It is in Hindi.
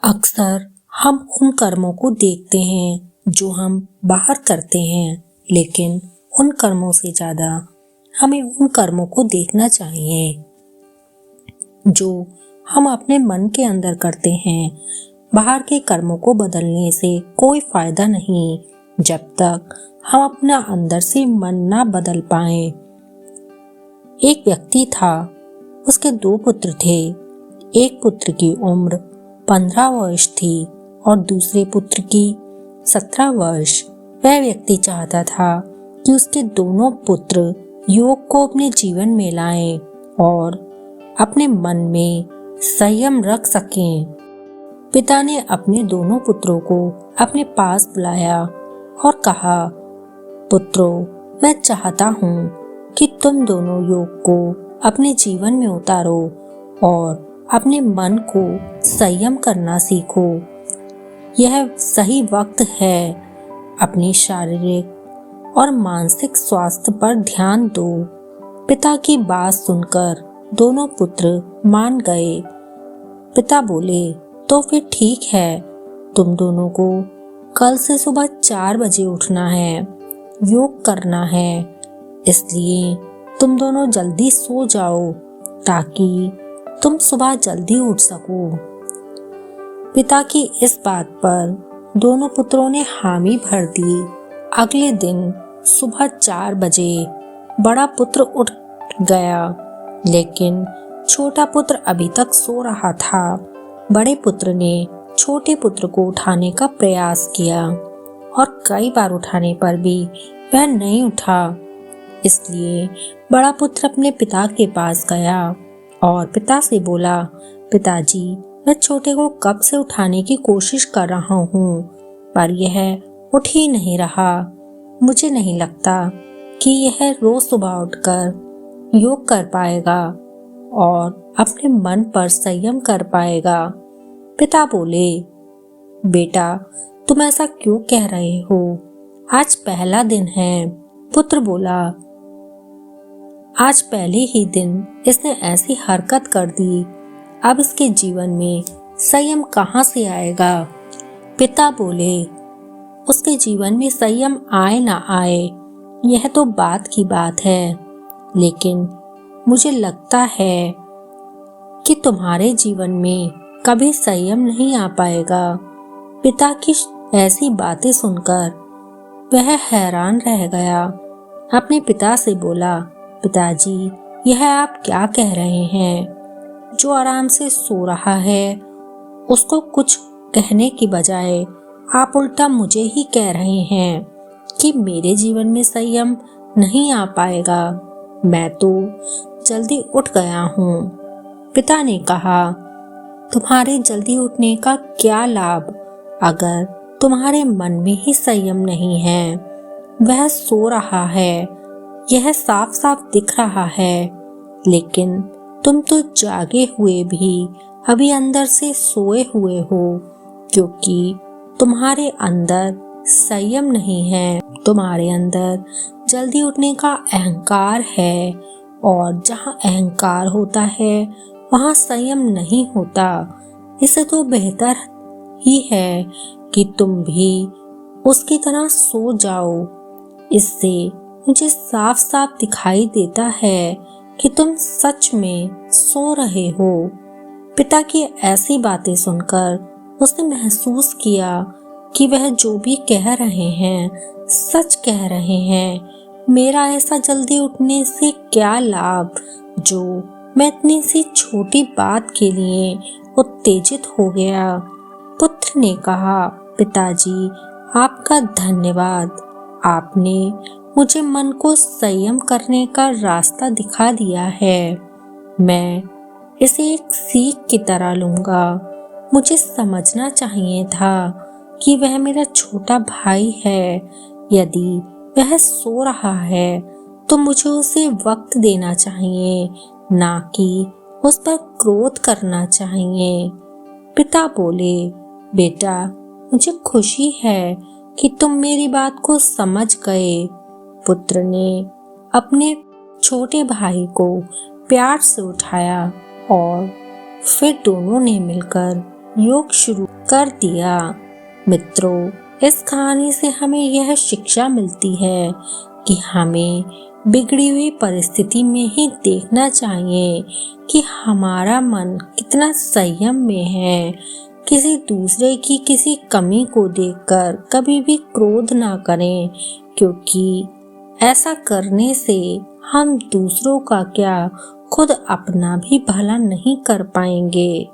अक्सर हम उन कर्मों को देखते हैं जो हम बाहर करते हैं, लेकिन उन कर्मों से ज़्यादा हमें उन कर्मों को देखना चाहिए जो हम अपने मन के अंदर करते हैं। बाहर के कर्मों को बदलने से कोई फायदा नहीं जब तक हम अपना अंदर से मन ना बदल पाए। एक व्यक्ति था, उसके 2 पुत्र थे। एक पुत्र की उम्र 15 वर्ष थी और दूसरे पुत्र की 17 वर्ष। वह व्यक्ति चाहता था कि उसके दोनों पुत्र योग को अपने जीवन में लाएं और अपने मन में संयम रख सकें। पिता ने अपने दोनों पुत्रों को अपने पास बुलाया और कहा, पुत्रों, मैं चाहता हूँ कि तुम दोनों योग को अपने जीवन में उतारो और अपने मन को संयम करना सीखो। यह सही वक्त है। अपनी शारीरिक और मानसिक स्वास्थ्य पर ध्यान दो। पिता की बात सुनकर दोनों पुत्र मान गए। पिता बोले, तो फिर ठीक है, तुम दोनों को कल से सुबह 4 बजे उठना है, योग करना है। इसलिए तुम दोनों जल्दी सो जाओ ताकि तुम सुबह जल्दी उठ सको। पिता की इस बात पर दोनों पुत्रों ने हामी भर दी। अगले दिन सुबह 4 बजे बड़ा पुत्र उठ गया, लेकिन छोटा पुत्र अभी तक सो रहा था। बड़े पुत्र ने छोटे पुत्र को उठाने का प्रयास किया और कई बार उठाने पर भी वह नहीं उठा। इसलिए बड़ा पुत्र अपने पिता के पास गया और पिता से बोला, पिताजी, मैं छोटे को कब से उठाने की कोशिश कर रहा हूँ, पर यह उठ ही नहीं रहा। मुझे नहीं लगता कि यह रोज सुबह उठकर योग कर पाएगा और अपने मन पर संयम कर पाएगा। पिता बोले, बेटा, तुम ऐसा क्यों कह रहे हो? आज पहला दिन है। पुत्र बोला, आज पहले ही दिन इसने ऐसी हरकत कर दी, अब इसके जीवन में संयम कहाँ से आएगा? पिता बोले, उसके जीवन में संयम आए ना आए यह तो बात की बात है, लेकिन मुझे लगता है कि तुम्हारे जीवन में कभी संयम नहीं आ पाएगा। पिता की ऐसी बातें सुनकर वह हैरान रह गया। अपने पिता से बोला, पिताजी, यह आप क्या कह रहे हैं? जो आराम से सो रहा है उसको कुछ कहने की बजाय आप उल्टा मुझे ही कह रहे हैं कि मेरे जीवन में संयम नहीं आ पाएगा। मैं तो जल्दी उठ गया हूँ। पिता ने कहा, तुम्हारे जल्दी उठने का क्या लाभ अगर तुम्हारे मन में ही संयम नहीं है? वह सो रहा है, यह साफ साफ दिख रहा है, लेकिन तुम तो जागे हुए भी अभी अंदर से सोए हुए हो, क्योंकि तुम्हारे अंदर संयम नहीं है। तुम्हारे अंदर जल्दी उठने का अहंकार है और जहाँ अहंकार होता है वहाँ संयम नहीं होता। इससे तो बेहतर ही है कि तुम भी उसकी तरह सो जाओ। इससे मुझे साफ साफ दिखाई देता है कि तुम सच में सो रहे हो। पिता की ऐसी बातें सुनकर उसने महसूस किया कि वह जो भी कह रहे हैं सच कह रहे हैं। मेरा ऐसा जल्दी उठने से क्या लाभ जो मैं इतनी सी छोटी बात के लिए उत्तेजित हो गया। पुत्र ने कहा, पिताजी, आपका धन्यवाद। आपने मुझे मन को संयम करने का रास्ता दिखा दिया है। मैं इसे एक सीख की तरह लूंगा। मुझे समझना चाहिए था कि वह मेरा छोटा भाई है। यदि वह सो रहा है तो मुझे उसे वक्त देना चाहिए, ना कि उस पर क्रोध करना चाहिए। पिता बोले, बेटा, मुझे खुशी है कि तुम मेरी बात को समझ गए। पुत्र ने अपने छोटे भाई को प्यार से उठाया और फिर दोनों ने मिलकर योग शुरू कर दिया। मित्रों, इस कहानी से हमें यह शिक्षा मिलती है कि हमें बिगड़ी हुई परिस्थिति में ही देखना चाहिए कि हमारा मन कितना संयम में है। किसी दूसरे की किसी कमी को देखकर कभी भी क्रोध ना करें, क्योंकि ऐसा करने से हम दूसरों का क्या खुद अपना भी भला नहीं कर पाएंगे।